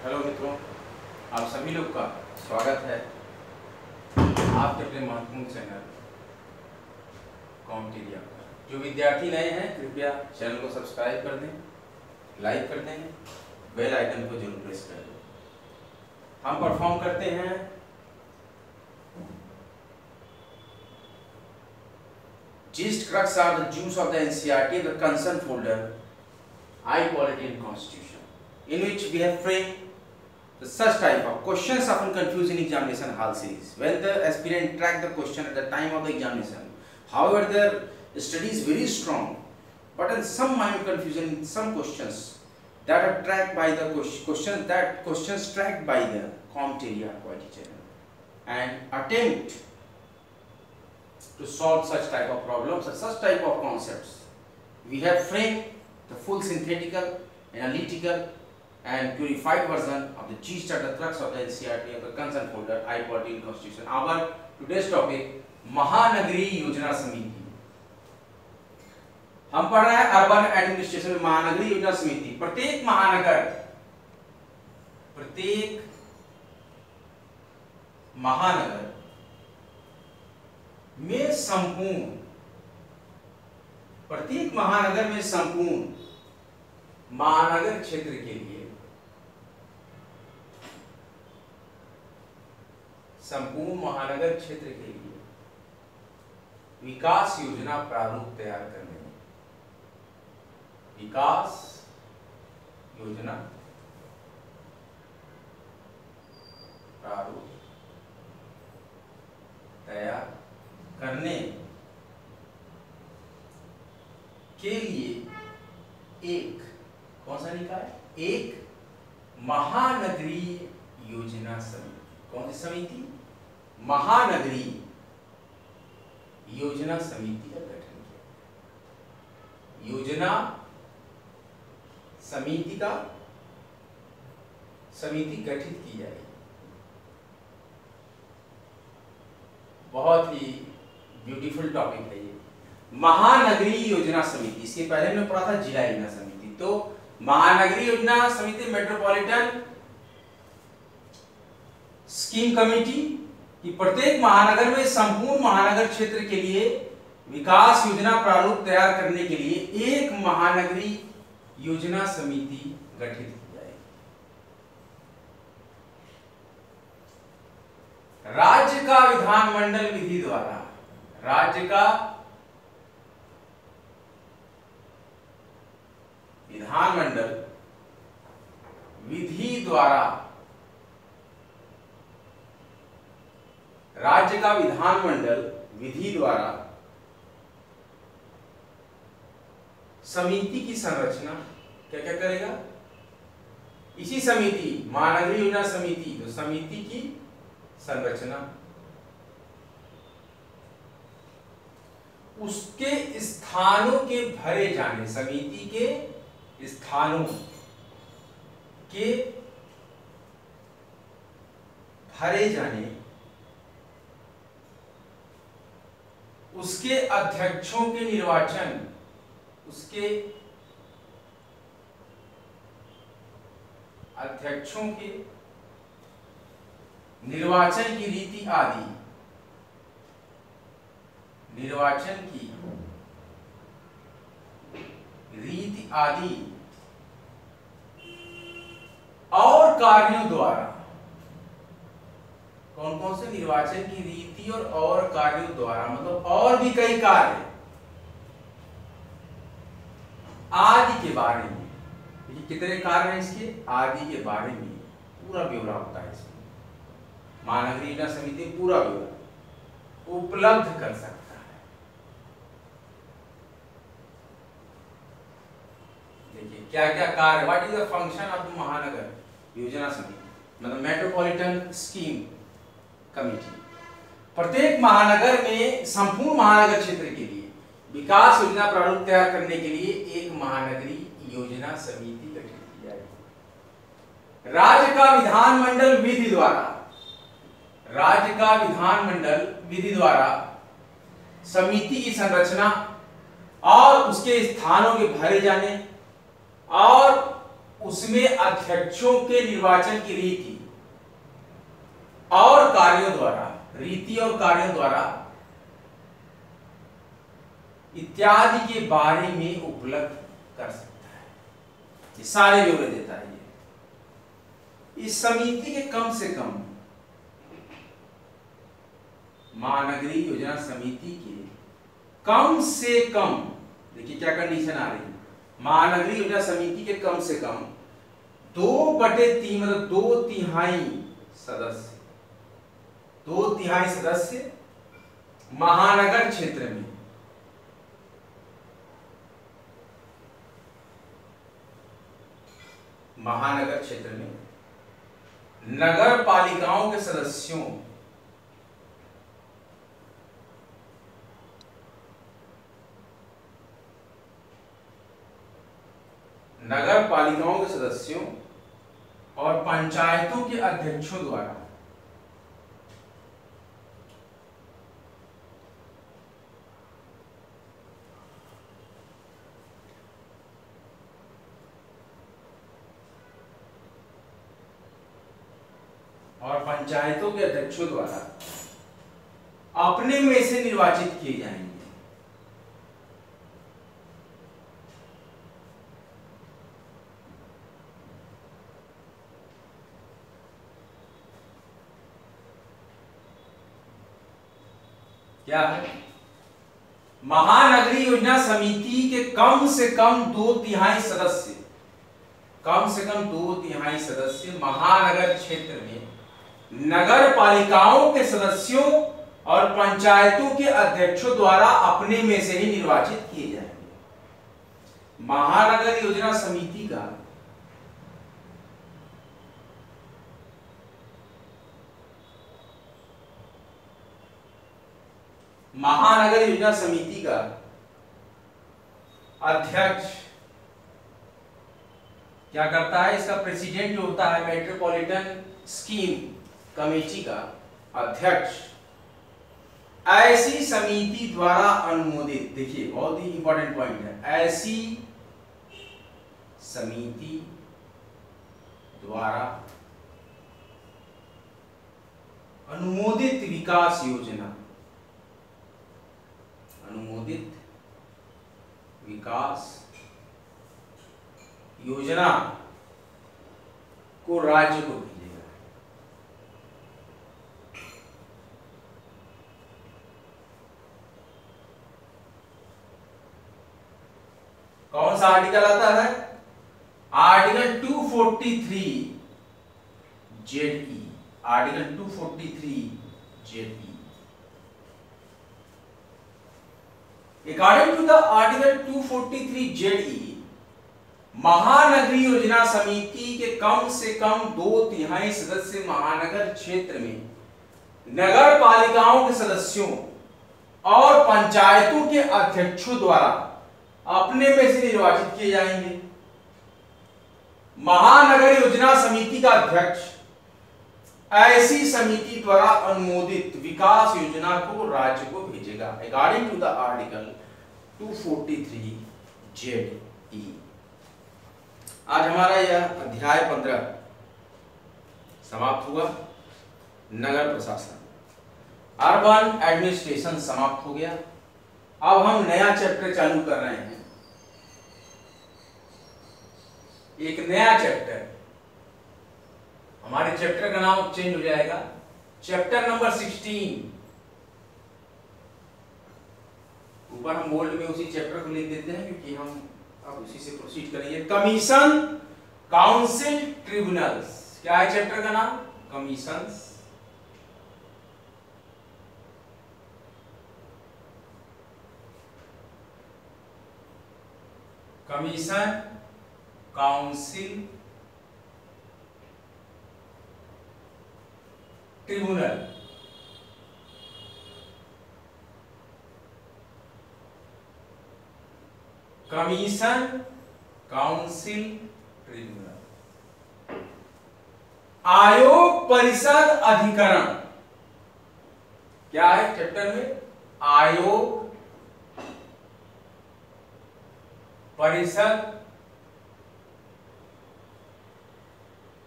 Hello मित्रों, आप सभी लोग का स्वागत है आपके अपने महत्वपूर्ण चैनल कॉम्पिटिटिव पर। जो विद्यार्थी नए हैं कृपया चैनल को सब्सक्राइब कर दें, लाइक कर दें, बेल आइकन को जरूर प्रेस कर दें। हम परफॉर्म करते हैं gist crux are the juice of the NCERT of the concerned folder High Quality in Constitution, in which we have framed the such type of questions often confused in examination hall series. When the aspirant track the question at the time of the examination, however, their study is very strong, but in some minor confusion in some questions that are tracked by the questions tracked by the Comteria quality channel, and attempt to solve such type of problems and such type of concepts. We have framed the full synthetical, analytical and purified version of the gist at the crux of the NCERT of the concerned folder High Quality in Constitution. Our today's topic महानगरीय योजना समिति। हम पढ़ रहे हैं urban administration में महानगरीय योजना समिति। प्रत्येक महानगर में संपूर्ण महानगर क्षेत्र के लिए विकास योजना प्रारूप तैयार करने में विकास योजना प्रारूप तैयार करने के लिए एक कौन सा लिखा है, एक महानगरीय योजना समिति। कौन सी समिति? महानगरीय योजना समिति का गठन किया। योजना समिति गठित की जाएगी। बहुत ही ब्यूटीफुल टॉपिक है ये, महानगरीय योजना समिति। इसके पहले हमने पढ़ा था जिला योजना समिति। तो महानगरीय योजना समिति मेट्रोपॉलिटन स्कीम कमेटी कि प्रत्येक महानगर में संपूर्ण महानगर क्षेत्र के लिए विकास योजना प्रारूप तैयार करने के लिए एक महानगरीय योजना समिति गठित की जाएगी। राज्य का विधानमंडल विधि द्वारा राज्य का विधानमंडल विधि द्वारा समिति की संरचना क्या क्या करेगा? इसी समिति महानगरीय योजना समिति, तो समिति की संरचना, उसके स्थानों के भरे जाने, समिति के स्थानों के भरे जाने, उसके अध्यक्षों के निर्वाचन, उसके अध्यक्षों के निर्वाचन की रीति आदि, निर्वाचन की रीति आदि और कार्यों द्वारा, कौन कौन से निर्वाचन की रीति और कार्यों द्वारा, मतलब और भी कई कार्य आदि के बारे में, देखिए कितने कार्य हैं इसके, आदि के बारे में पूरा ब्यौरा होता है इसमें। महानगरीय योजना समिति पूरा ब्यौरा उपलब्ध कर सकता है। देखिए क्या क्या कार्य, what is the function of the महानगर योजना समिति, मतलब मेट्रोपॉलिटन स्कीम कमेटी। प्रत्येक महानगर में संपूर्ण महानगर क्षेत्र के लिए विकास योजना प्रारूप तैयार करने के लिए एक महानगरीय योजना समिति गठित की जाएगी। राज्य का विधानमंडल विधि द्वारा समिति की संरचना और उसके स्थानों के भरे जाने और उसमें अध्यक्षों के निर्वाचन की रीति और कार्यों द्वारा इत्यादि के बारे में उपलब्ध कर सकता है। ये सारे ब्यौरे देता है। ये इस समिति के कम से कम, महानगरीय योजना समिति के कम से कम, देखिए क्या कंडीशन आ रही है, महानगरीय योजना समिति के कम से कम 2/3 मतलब 2/3 सदस्य महानगर क्षेत्र में नगर पालिकाओं के सदस्यों और पंचायतों के अध्यक्षों द्वारा अपने में से निर्वाचित किए जाएंगे। क्या है? महानगरीय योजना समिति के कम से कम 2/3 सदस्य महानगर क्षेत्र में नगर पालिकाओं के सदस्यों और पंचायतों के अध्यक्षों द्वारा अपने में से ही निर्वाचित किए जाएंगे। महानगर योजना समिति का अध्यक्ष क्या करता है? इसका प्रेसिडेंट जो होता है मेट्रोपॉलिटन स्कीम कमेटी का अध्यक्ष ऐसी समिति द्वारा अनुमोदित, देखिए बहुत ही इंपॉर्टेंट पॉइंट है, ऐसी समिति द्वारा अनुमोदित विकास योजना को राज्य को भेजेगा। कौन सा आर्टिकल आता है? Article 243 ZE, article 243 ZE। According to the Article 243 ZE, महानगरीय योजना समिति के कम से कम 2/3 सदस्य महानगर क्षेत्र में नगर पालिकाओं के सदस्यों और पंचायतों के अध्यक्षों द्वारा अपने में से निर्वाचित किए जाएंगे। महानगर योजना समिति का अध्यक्ष ऐसी समिति द्वारा अनुमोदित विकास योजना को राज्य को भेजेगा। According to the article 243 ZE। आज हमारा यह अध्याय 15 समाप्त हुआ। नगर प्रशासन, अर्बन एडमिनिस्ट्रेशन समाप्त हो गया। अब हम नया चैप्टर चालू कर रहे हैं, एक नया चैप्टर। हमारे चैप्टर का नाम चेंज हो जाएगा, चैप्टर नंबर 16। ऊपर हम बोल्ड में उसी चैप्टर को लिख देते हैं क्योंकि हम अब उसी से प्रोसीड करेंगे। Commission, council, tribunals. क्या है चैप्टर का नाम? Commissions, commission, council, tribunal. Commission, council, tribunal. आयोग, परिषद, अधिकरण। क्या है चैप्टर में? आयोग, परिषद,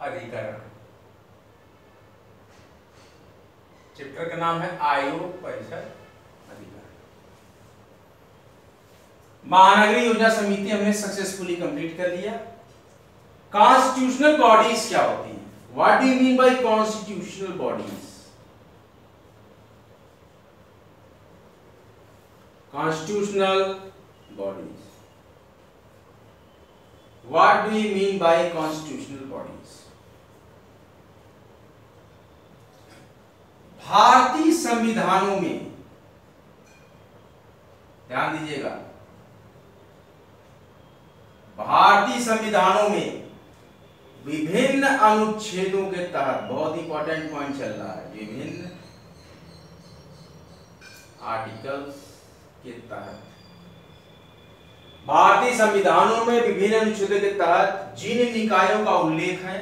अधिकरण। चैप्टर का नाम है आयोग परिषद अधिकरण। महानगरीय योजना समिति हमने सक्सेसफुली कंप्लीट कर लिया। कॉन्स्टिट्यूशनल बॉडीज क्या होती हैं? What do you mean by constitutional bodies? Constitutional bodies, what do you mean by constitutional bodies? भारतीय संविधानों में, ध्यान दीजिएगा, भारतीय संविधानों में विभिन्न अनुच्छेदों के तहत, बहुत इंपॉर्टेंट पॉइंट चल रहा है, विभिन्न आर्टिकल्स के तहत, भारतीय संविधानों में विभिन्न अनुच्छेदों के तहत जिन निकायों का उल्लेख है,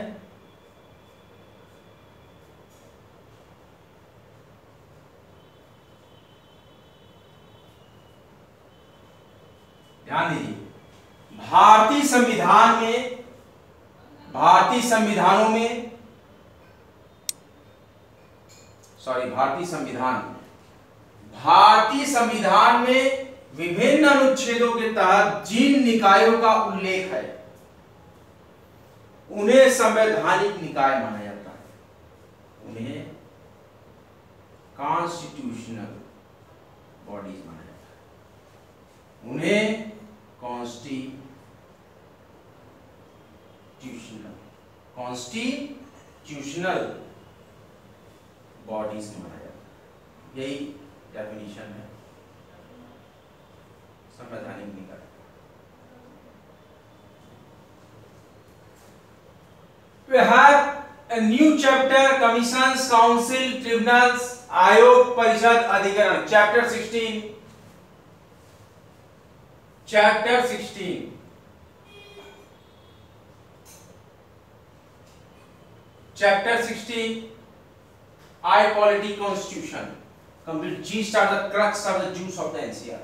ध्यान दीजिए, भारतीय संविधान में, भारतीय संविधानों में, सॉरी भारतीय संविधान, भारतीय संविधान में विभिन्न अनुच्छेदों के तहत जिन निकायों का उल्लेख है उन्हें संवैधानिक निकाय माना जाता है, उन्हें कॉन्स्टिट्यूशनल बॉडीज माना जाता है, उन्हें कॉन्स्टिट्यूशनल बॉडीज माना जाता है। यही डेफिनेशन है संवैधानिक निकाय। We have a new chapter, commissions, council, tribunals, आयोग परिषद अधिकरण, chapter 16, chapter 16, chapter 16, I polity constitution, complete gist are the crux of the juice of the NCR.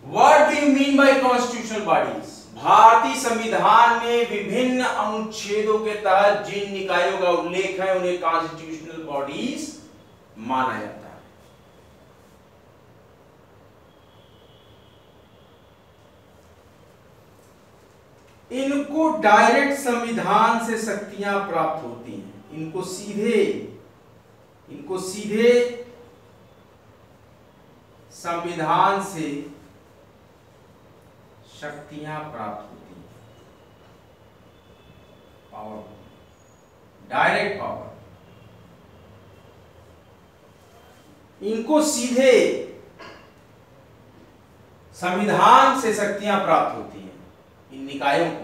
What do you mean by constitutional bodies? भारतीय संविधान में विभिन्न अनुच्छेदों के तहत जिन निकायों का उल्लेख है उन्हें कॉन्स्टिट्यूशनल बॉडीज माना जाता है। इनको डायरेक्ट संविधान से शक्तियां प्राप्त होती हैं, इनको सीधे संविधान से शक्तियां प्राप्त होती हैं, पावर, डायरेक्ट पावर, इनको सीधे संविधान से शक्तियां प्राप्त होती हैं, इन निकायों को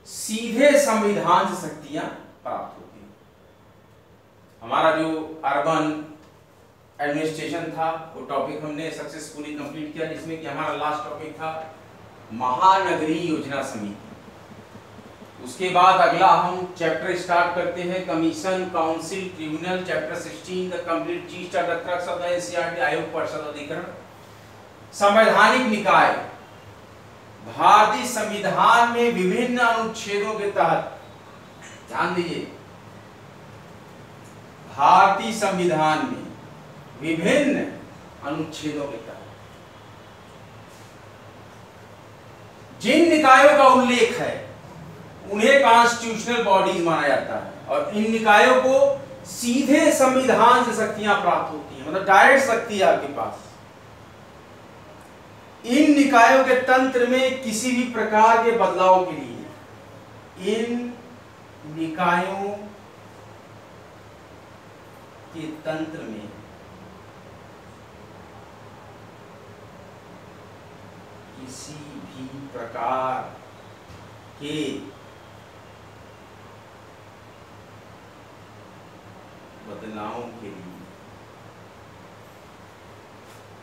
सीधे संविधान से शक्तियां प्राप्त होती हैं। हमारा जो अर्बन एडमिनिस्ट्रेशन था वो टॉपिक हमने सक्सेसफुली कंप्लीट किया, जिसमें कि हमारा लास्ट टॉपिक था महानगरीय योजना समिति। उसके बाद अगला हम चैप्टर स्टार्ट करते हैं commission, council, tribunal, chapter 16 the complete yeast of the crux of the NCERT, आयोग परिषद अधिकरण, संवैधानिक निकाय। भारतीय संविधान में विभिन्न अनुच्छेदों के तहत, ध्यान दीजिए, भारतीय संविधान में विभिन्न अनुच्छेदों के तहत जिन निकायों का उल्लेख है उन्हें कॉन्स्टिट्यूशनल बॉडीज माना जाता है, और इन निकायों को सीधे संविधान से शक्तियां प्राप्त होती हैं, मतलब डायरेक्ट शक्ति है आपके पास। इन निकायों के तंत्र में किसी भी प्रकार के बदलाव के लिए, इन निकायों के तंत्र में किसी भी प्रकार के बदलावों के लिए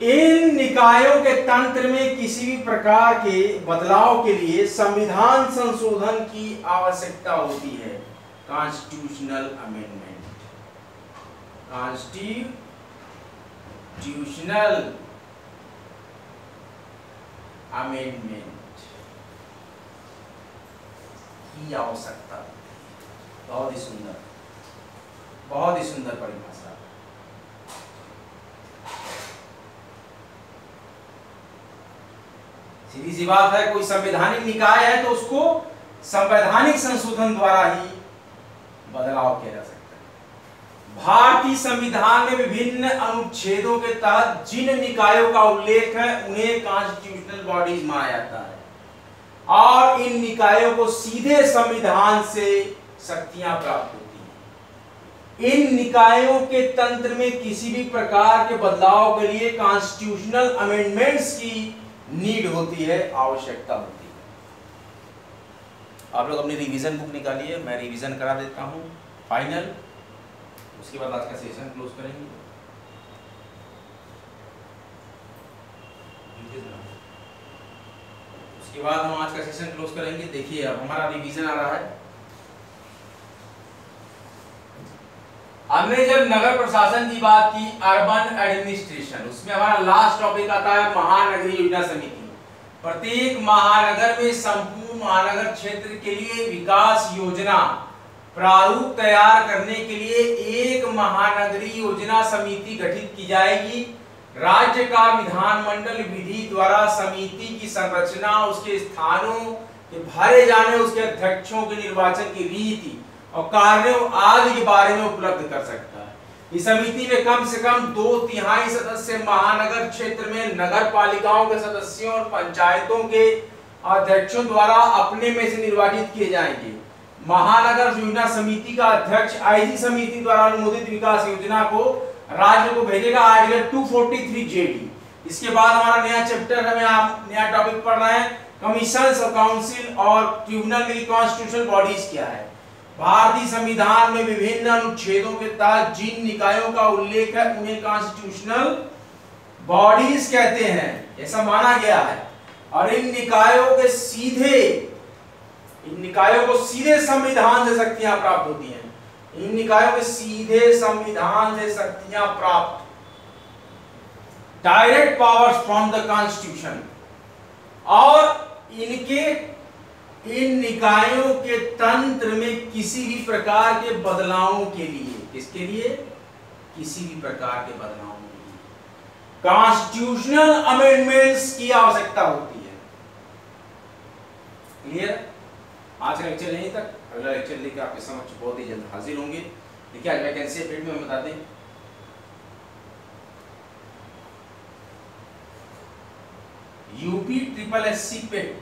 इन निकायों के तंत्र में किसी भी प्रकार के बदलाव के लिए संविधान संशोधन की आवश्यकता होती है। कॉन्स्टिट्यूशनल अमेंडमेंट, कॉन्स्टिट्यूशनल अमेंडमेंट की आवश्यकता। बहुत ही सुंदर, बहुत ही सुंदर परिभाषा। सीधी सी बात है, कोई संवैधानिक निकाय है तो उसको संवैधानिक संशोधन द्वारा ही बदलाव किया जा सकता है। भारतीय संविधान में विभिन्न अनुच्छेदों के तहत जिन निकायों का उल्लेख है उन्हें कॉन्स्टिट्यूशनल बॉडीज माना जाता है और इन निकायों को सीधे संविधान से शक्तियां प्राप्त होती हैं। इन निकायों के तंत्र में किसी भी प्रकार के बदलाव के लिए कॉन्स्टिट्यूशनल अमेंडमेंट्स की नीड होती है, आवश्यकता होती है। आप लोग अपनी रिवीजन बुक निकालिए, मैं रिवीजन करा देता हूं फाइनल, उसके बाद आज का सेशन क्लोज करेंगे। उसके बाद हम आज का सेशन क्लोज करेंगे। देखिए अब हमारा रिवीजन आ रहा है। हमने जब नगर प्रशासन की बात की, अर्बन एडमिनिस्ट्रेशन, उसमें हमारा लास्ट टॉपिक आता है महानगरीय योजना समिति। प्रत्येक महानगर में संपूर्ण महानगर क्षेत्र के लिए विकास योजना प्रारूप तैयार करने के लिए एक महानगरीय योजना समिति गठित की जाएगी। राज्य का विधानमंडल विधि द्वारा समिति की संरचना, उसके स्थानों के भरे जाने, उसके अध्यक्षों के निर्वाचन की रीति और कार्यों आदि के बारे में उपलब्ध कर सकता है। इस समिति में कम से कम 2/3 सदस्य महानगर क्षेत्र में नगर पालिकाओं के सदस्यों और पंचायतों के अध्यक्षों द्वारा अपने में से निर्वाचित किए जाएंगे। महानगर योजना समिति का अध्यक्ष आईजी समिति द्वारा अनुमोदित विकास योजना को राज्य को भेजेगा। Article 243 JD. इसके बाद हमारा नया चैप्टर है, नया टॉपिक पढ़ रहे हैं, कमीशंस और काउंसिल और ट्रिब्यूनल की कॉन्स्टिट्यूशनल बॉडीज क्या है। भारतीय संविधान में विभिन्न अनुच्छेदों के तहत जिन निकायों का उल्लेख है उन्हें कॉन्स्टिट्यूशनल बॉडीज कहते हैं, ऐसा माना गया है। और इन निकायों को सीधे संविधान से शक्तियां प्राप्त होती हैं। इन निकायों को सीधे संविधान से शक्तियां प्राप्त, direct powers from the constitution. और इन निकायों के तंत्र में किसी भी प्रकार के बदलावों के लिए, किसके लिए? किसी भी प्रकार के बदलावों के लिए कॉन्स्टिट्यूशनल अमेंडमेंट्स की आवश्यकता होती है। क्लियर? आज का लेक्चर यहीं तक। अगला लेक्चर लेकर आपके समक्ष बहुत ही जल्द हाजिर होंगे। देखिए आज वैकेंसी अपडेट में हम बता दें, यूपी SSSC पेट,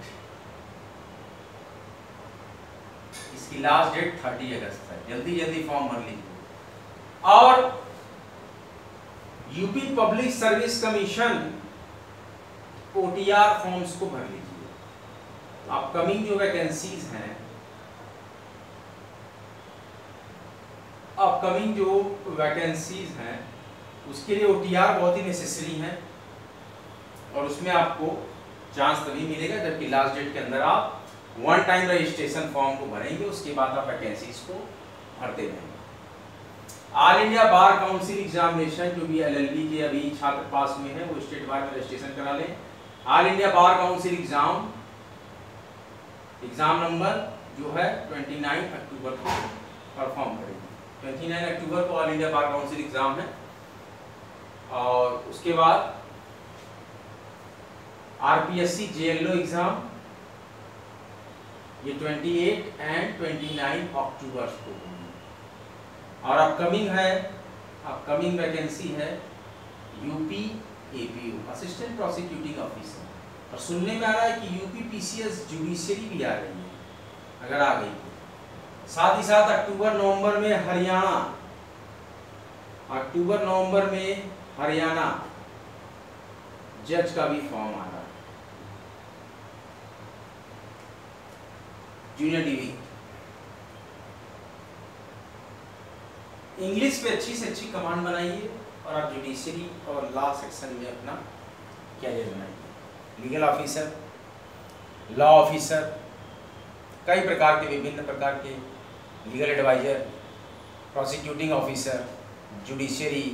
इसकी लास्ट डेट 30 अगस्त है। जल्दी फॉर्म भर लीजिए। और UP public service commission OTR forms को भर लीजिए। अपकमिंग जो वैकेंसीज हैं, उसके लिए OTR बहुत ही नेसेसरी है और उसमें आपको चांस तभी मिलेगा जबकि लास्ट डेट के अंदर आप वन टाइम रजिस्ट्रेशन फॉर्म को भरेंगे। उसके बाद आप वैकेंसीज को भरते रहेंगे। All India bar council examination, जो भी LLB के अभी छात्र पास हुए हैं वो स्टेट बार में रजिस्ट्रेशन करा लें। All India bar council exam number जो है 29 अक्टूबर को परफॉर्म करेंगे। 29 अक्टूबर को all India bar council exam है। और उसके बाद RPSC JLO एग्जाम, ये 28 एंड 29 अक्टूबर को होगी। और अपकमिंग वैकेंसी है UP APO assistant prosecuting officer. और सुनने में आ रहा है कि यूपी PCS जुडिशियरी भी आ रही है, अगर आ गई तो। साथ ही साथ अक्टूबर नवंबर में हरियाणा जज का भी फॉर्म आ रहा है, जूनियर DV। इंग्लिश पे अच्छी से अच्छी कमांड बनाइए। और आप जुडिशरी और लॉ सेक्शन में अपना कैरियर बनाएंगे। लीगल ऑफिसर, लॉ ऑफिसर, कई प्रकार के विभिन्न प्रकार के legal adviser, prosecuting officer, judiciary,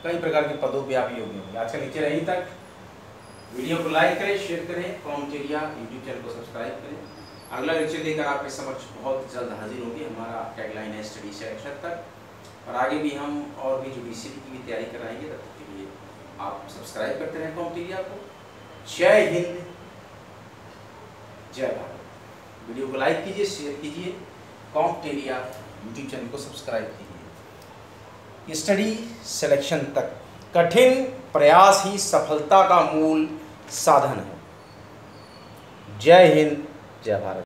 कई प्रकार के पदों पे आप योग्य होंगे। आज का लेक्चर यहीं तक। वीडियो को लाइक करें, शेयर करें, कॉमेंटेरिया यूट्यूब चैनल को सब्सक्राइब करें। अगला लेक्चर लेकर आपके समक्ष बहुत जल्द हाजिर होंगे। हमारा टैगलाइन है स्टडी से एक्शन तक, और आगे भी हम और भी जुडिशरी की भी तैयारी कराएंगे। तब तक के लिए आप सब्सक्राइब करते रहें कॉमेंटेरिया को। जय हिंद, जय भारत। वीडियो को लाइक कीजिए, शेयर कीजिए, कॉमेंटेरिया यूट्यूब चैनल को सब्सक्राइब कीजिए। स्टडी सिलेक्शन तक कठिन प्रयास ही सफलता का मूल साधन है। जय हिंद, जय भारत।